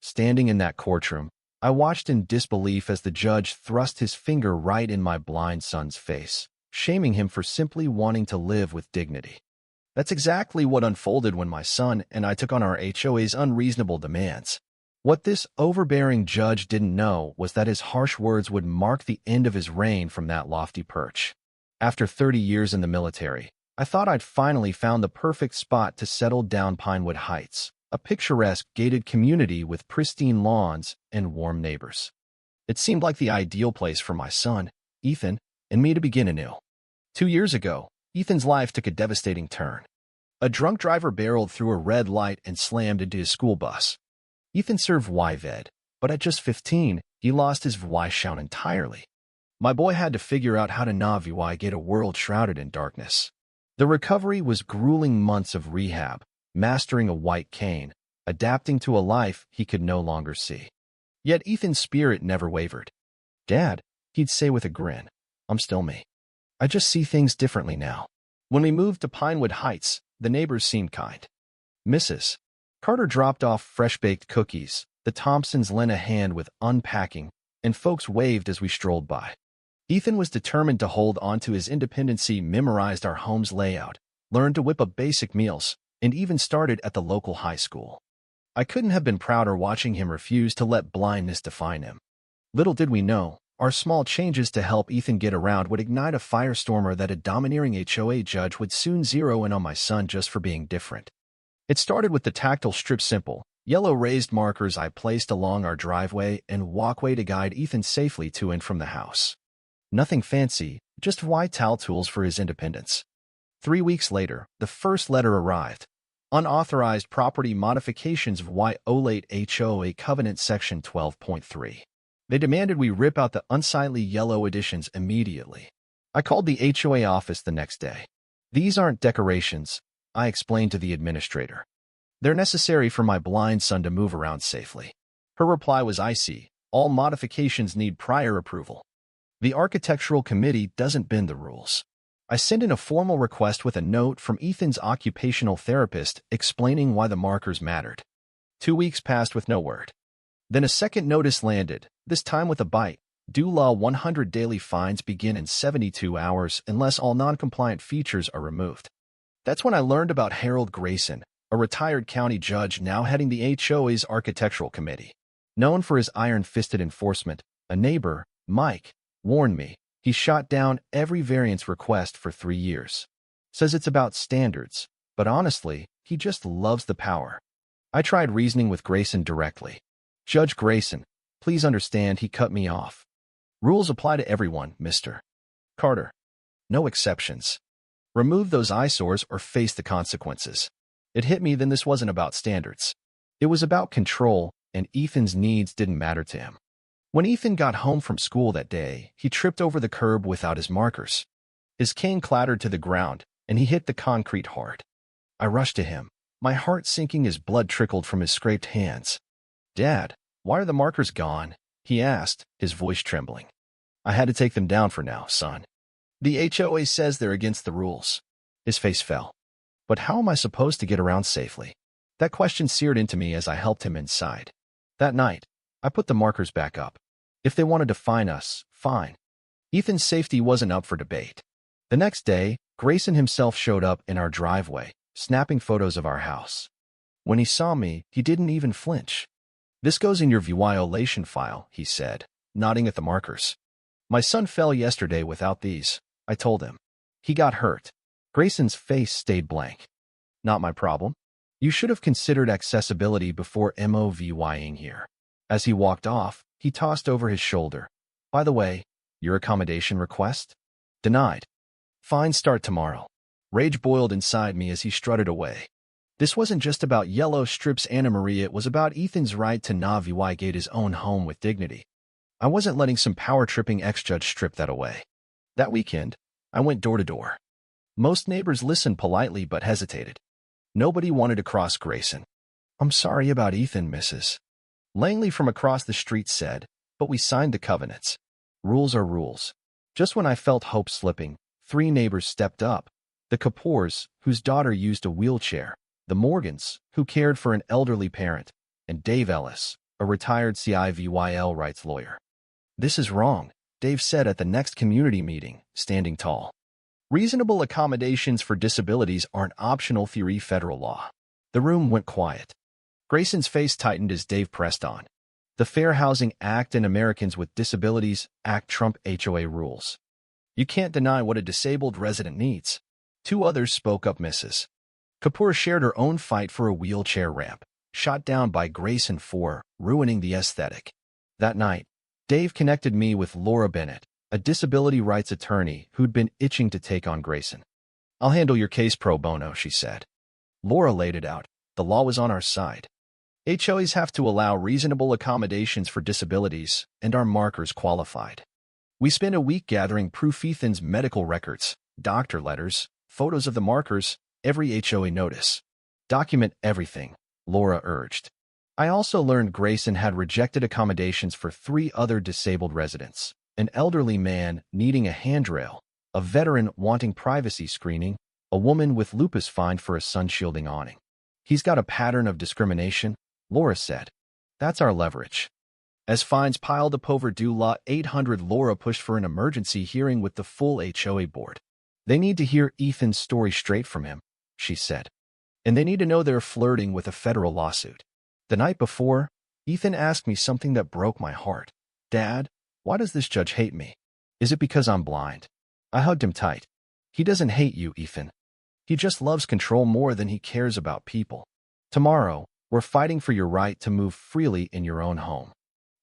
Standing in that courtroom, I watched in disbelief as the judge thrust his finger right in my blind son's face, shaming him for simply wanting to live with dignity. That's exactly what unfolded when my son and I took on our HOA's unreasonable demands. What this overbearing judge didn't know was that his harsh words would mark the end of his reign from that lofty perch. After 30 years in the military, I thought I'd finally found the perfect spot to settle down Pinewood Heights, a picturesque gated community with pristine lawns and warm neighbors. It seemed like the ideal place for my son, Ethan, and me to begin anew. 2 years ago, Ethan's life took a devastating turn. A drunk driver barreled through a red light and slammed into his school bus. Ethan served YVED, but at just 15, he lost his Vyshown entirely. My boy had to figure out how to navigate a world shrouded in darkness. The recovery was grueling months of rehab, mastering a white cane, adapting to a life he could no longer see. Yet Ethan's spirit never wavered. "Dad," he'd say with a grin, "I'm still me. I just see things differently now." When we moved to Pinewood Heights, the neighbors seemed kind. Mrs. Carter dropped off fresh-baked cookies, the Thompsons lent a hand with unpacking, and folks waved as we strolled by. Ethan was determined to hold on to his independency, memorized our home's layout, learned to whip up basic meals, and even started at the local high school. I couldn't have been prouder watching him refuse to let blindness define him. Little did we know, our small changes to help Ethan get around would ignite a firestormer that a domineering HOA judge would soon zero in on my son just for being different. It started with the tactile strip simple, yellow raised markers I placed along our driveway and walkway to guide Ethan safely to and from the house. Nothing fancy, just vital tools for his independence. 3 weeks later, the first letter arrived. Unauthorized property modifications violate HOA Covenant Section 12.3. They demanded we rip out the unsightly yellow additions immediately. I called the HOA office the next day. "These aren't decorations," I explained to the administrator. "They're necessary for my blind son to move around safely." Her reply was icy. "All modifications need prior approval. The architectural committee doesn't bend the rules." I sent in a formal request with a note from Ethan's occupational therapist explaining why the markers mattered. 2 weeks passed with no word. Then a second notice landed, this time with a bite. "Due law 100 daily fines begin in 72 hours unless all non-compliant features are removed." That's when I learned about Harold Grayson, a retired county judge now heading the HOA's architectural committee. Known for his iron-fisted enforcement, a neighbor, Mike, warned me. He shot down every variance request for 3 years. Says it's about standards, but honestly, he just loves the power. I tried reasoning with Grayson directly. "Judge Grayson, please understand," he cut me off. "Rules apply to everyone, Mr. Carter. No exceptions. Remove those eyesores or face the consequences." It hit me then this wasn't about standards. It was about control, and Ethan's needs didn't matter to him. When Ethan got home from school that day, he tripped over the curb without his markers. His cane clattered to the ground, and he hit the concrete hard. I rushed to him, my heart sinking as blood trickled from his scraped hands. "Dad, why are the markers gone?" he asked, his voice trembling. "I had to take them down for now, son. The HOA says they're against the rules." His face fell. "But how am I supposed to get around safely?" That question seared into me as I helped him inside. That night, I put the markers back up. If they wanted to fine us, fine. Ethan's safety wasn't up for debate. The next day, Grayson himself showed up in our driveway, snapping photos of our house. When he saw me, he didn't even flinch. "This goes in your violation file," he said, nodding at the markers. "My son fell yesterday without these," I told him. "He got hurt." Grayson's face stayed blank. "Not my problem. You should have considered accessibility before moving here." As he walked off, he tossed over his shoulder. "By the way, your accommodation request? Denied. Fines start tomorrow." Rage boiled inside me as he strutted away. This wasn't just about yellow strips Anna Maria, it was about Ethan's right to navigate his own home with dignity. I wasn't letting some power-tripping ex-judge strip that away. That weekend, I went door to door. Most neighbors listened politely but hesitated. Nobody wanted to cross Grayson. "I'm sorry about Ethan, Mrs. Langley from across the street said, "But we signed the covenants. Rules are rules." Just when I felt hope slipping, 3 neighbors stepped up. The Kapoors, whose daughter used a wheelchair, the Morgans, who cared for an elderly parent, and Dave Ellis, a retired civil rights lawyer. This is wrong, Dave said at the next community meeting, standing tall. Reasonable accommodations for disabilities aren't optional theory federal law. The room went quiet. Grayson's face tightened as Dave pressed on. The Fair Housing Act and Americans with Disabilities Act trump HOA rules. You can't deny what a disabled resident needs. Two others spoke up. Mrs. Kapoor shared her own fight for a wheelchair ramp, shot down by Grayson for ruining the aesthetic. That night, Dave connected me with Laura Bennett, a disability rights attorney who'd been itching to take on Grayson. I'll handle your case pro bono, she said. Laura laid it out. The law was on our side. HOAs have to allow reasonable accommodations for disabilities, and our markers qualified. We spent a week gathering proof: Ethan's medical records, doctor letters, photos of the markers, every HOA notice. Document everything, Laura urged. I also learned Grayson had rejected accommodations for 3 other disabled residents: an elderly man needing a handrail, a veteran wanting privacy screening, a woman with lupus fined for a sun-shielding awning. He's got a pattern of discrimination, Laura said. That's our leverage. As fines piled up over due Law 800, Laura pushed for an emergency hearing with the full HOA board. They need to hear Ethan's story straight from him, she said. And they need to know they're flirting with a federal lawsuit. The night before, Ethan asked me something that broke my heart. Dad, why does this judge hate me? Is it because I'm blind? I hugged him tight. He doesn't hate you, Ethan. He just loves control more than he cares about people. Tomorrow, we're fighting for your right to move freely in your own home.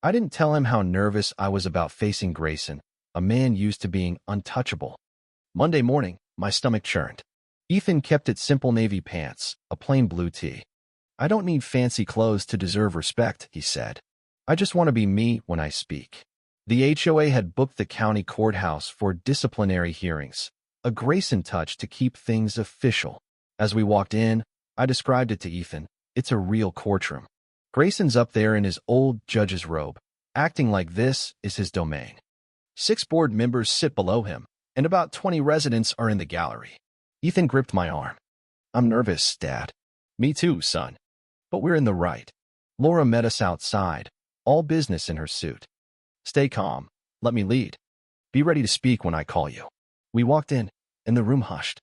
I didn't tell him how nervous I was about facing Grayson, a man used to being untouchable. Monday morning, my stomach churned. Ethan kept it simple: navy pants, a plain blue tee. I don't need fancy clothes to deserve respect, he said. I just want to be me when I speak. The HOA had booked the county courthouse for disciplinary hearings, a Grayson touch to keep things official. As we walked in, I described it to Ethan. It's a real courtroom. Grayson's up there in his old judge's robe, acting like this is his domain. 6 board members sit below him, and about 20 residents are in the gallery. Ethan gripped my arm. I'm nervous, Dad. Me too, son. But we're in the right. Laura met us outside, all business in her suit. Stay calm. Let me lead. Be ready to speak when I call you. We walked in, and the room hushed.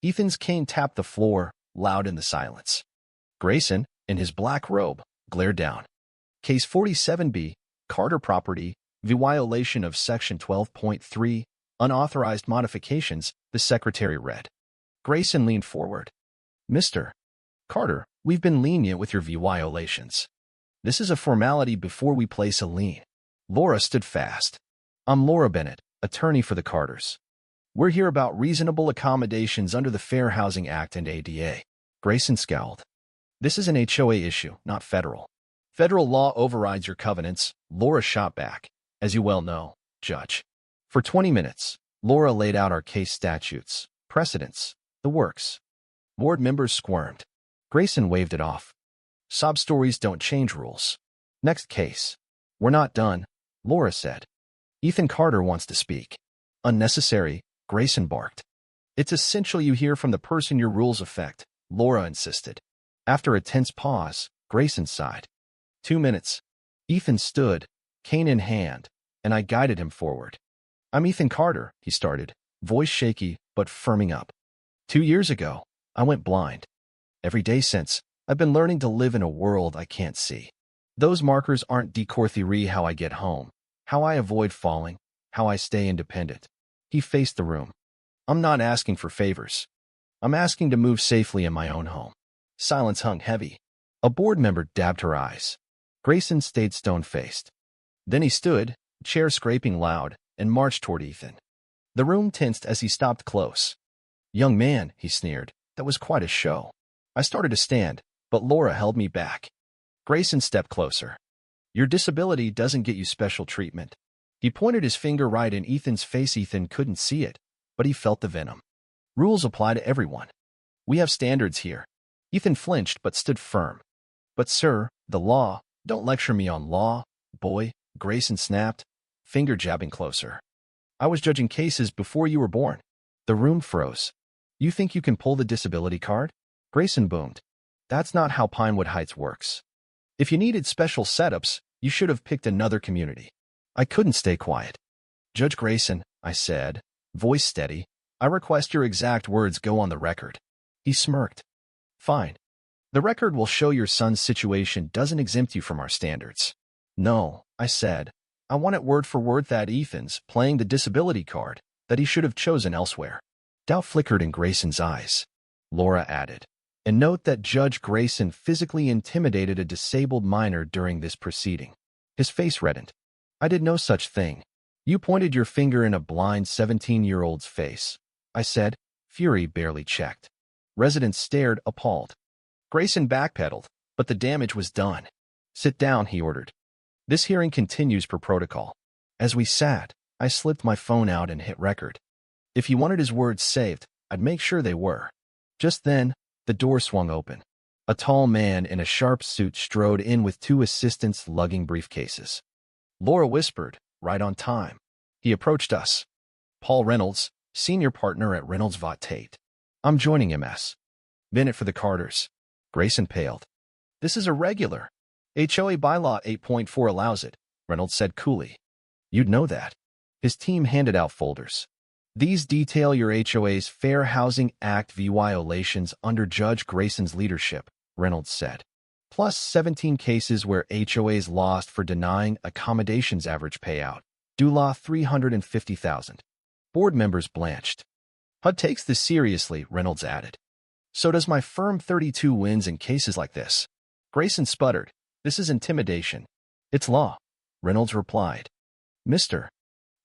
Ethan's cane tapped the floor, loud in the silence. Grayson, in his black robe, glared down. Case 47B, Carter property, violation of Section 12.3, unauthorized modifications, the secretary read. Grayson leaned forward. Mr. Carter, we've been lenient with your violations. This is a formality before we place a lien. Laura stood fast. I'm Laura Bennett, attorney for the Carters. We're here about reasonable accommodations under the Fair Housing Act and ADA. Grayson scowled. This is an HOA issue, not federal. Federal law overrides your covenants, Laura shot back. As you well know, Judge. For 20 minutes, Laura laid out our case statutes, precedents, the works. Board members squirmed. Grayson waved it off. Sob stories don't change rules. Next case. We're not done, Laura said. Ethan Carter wants to speak. Unnecessary, Grayson barked. It's essential you hear from the person your rules affect, Laura insisted. After a tense pause, Grayson sighed. 2 minutes. Ethan stood, cane in hand, and I guided him forward. I'm Ethan Carter, he started, voice shaky but firming up. 2 years ago, I went blind. Every day since, I've been learning to live in a world I can't see. Those markers aren't decor theory: how I get home, how I avoid falling, how I stay independent. He faced the room. I'm not asking for favors. I'm asking to move safely in my own home. Silence hung heavy. A board member dabbed her eyes. Grayson stayed stone-faced. Then he stood, chair scraping loud, and marched toward Ethan. The room tensed as he stopped close. Young man, he sneered, that was quite a show. I started to stand, but Laura held me back. Grayson stepped closer. Your disability doesn't get you special treatment. He pointed his finger right in Ethan's face. Ethan couldn't see it, but he felt the venom. Rules apply to everyone. We have standards here. Ethan flinched but stood firm. But sir, the law, don't lecture me on law, boy, Grayson snapped, finger jabbing closer. I was judging cases before you were born. The room froze. You think you can pull the disability card? Grayson boomed. That's not how Pinewood Heights works. If you needed special setups, you should have picked another community. I couldn't stay quiet. Judge Grayson, I said, voice steady, I request your exact words go on the record. He smirked. Fine. The record will show your son's situation doesn't exempt you from our standards. No, I said. I want it word for word that Ethan's playing the disability card that he should have chosen elsewhere. Doubt flickered in Grayson's eyes. Laura added, and note that Judge Grayson physically intimidated a disabled minor during this proceeding. His face reddened. I did no such thing. You pointed your finger in a blind 17-year-old's face, I said, fury barely checked. Residents stared, appalled. Grayson backpedaled, but the damage was done. Sit down, he ordered. This hearing continues per protocol. As we sat, I slipped my phone out and hit record. If he wanted his words saved, I'd make sure they were. Just then, the door swung open. A tall man in a sharp suit strode in with two assistants lugging briefcases. Laura whispered, right on time. He approached us. Paul Reynolds, senior partner at Reynolds Vaught Tate. I'm joining MS. Bennett for the Carters. Grayson paled. This is irregular. HOA bylaw 8.4 allows it, Reynolds said coolly. You'd know that. His team handed out folders. These detail your HOA's Fair Housing Act violations under Judge Grayson's leadership, Reynolds said. Plus 17 cases where HOAs lost for denying accommodations average payout. Due law $350,000. Board members blanched. HUD takes this seriously, Reynolds added. So does my firm. 32 wins in cases like this. Grayson sputtered. This is intimidation. It's law, Reynolds replied. Mr.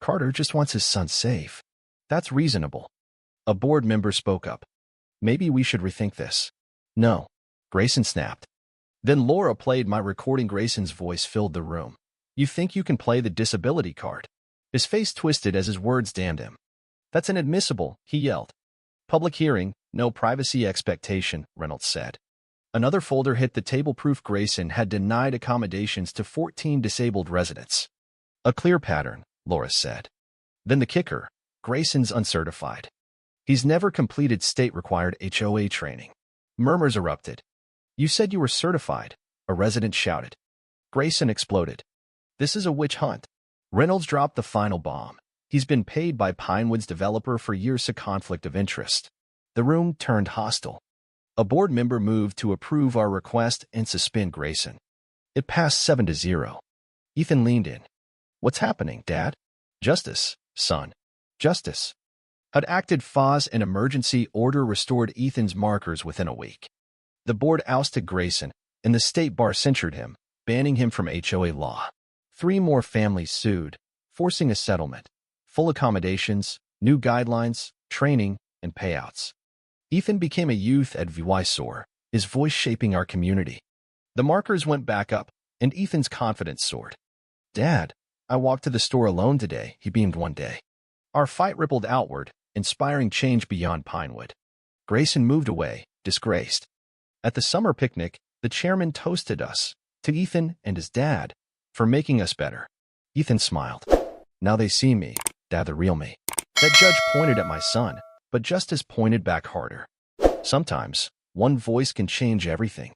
Carter just wants his son safe. That's reasonable. A board member spoke up. Maybe we should rethink this. No, Grayson snapped. Then Laura played my recording. Grayson's voice filled the room. You think you can play the disability card? His face twisted as his words damned him. That's inadmissible, he yelled. Public hearing, no privacy expectation, Reynolds said. Another folder hit the table. Proof Grayson had denied accommodations to 14 disabled residents. A clear pattern, Laura said. Then the kicker, Grayson's uncertified. He's never completed state-required HOA training. Murmurs erupted. You said you were certified, a resident shouted. Grayson exploded. This is a witch hunt. Reynolds dropped the final bomb. He's been paid by Pinewood's developer for years. A conflict of interest. The room turned hostile. A board member moved to approve our request and suspend Grayson. It passed 7-0. Ethan leaned in. What's happening, Dad? Justice, son. Justice. HUD acted FOS. An emergency order restored Ethan's markers within a week. The board ousted Grayson, and the state bar censured him, banning him from HOA law. 3 more families sued, forcing a settlement. Full accommodations, new guidelines, training, and payouts. Ethan became a youth at VY-SOAR, his voice shaping our community. The markers went back up, and Ethan's confidence soared. Dad, I walked to the store alone today, he beamed one day. Our fight rippled outward, inspiring change beyond Pinewood. Grayson moved away, disgraced. At the summer picnic, the chairman toasted us, to Ethan and his dad, for making us better. Ethan smiled. Now they see me, Dad, the real me. That judge pointed at my son, but justice pointed back harder. Sometimes, one voice can change everything.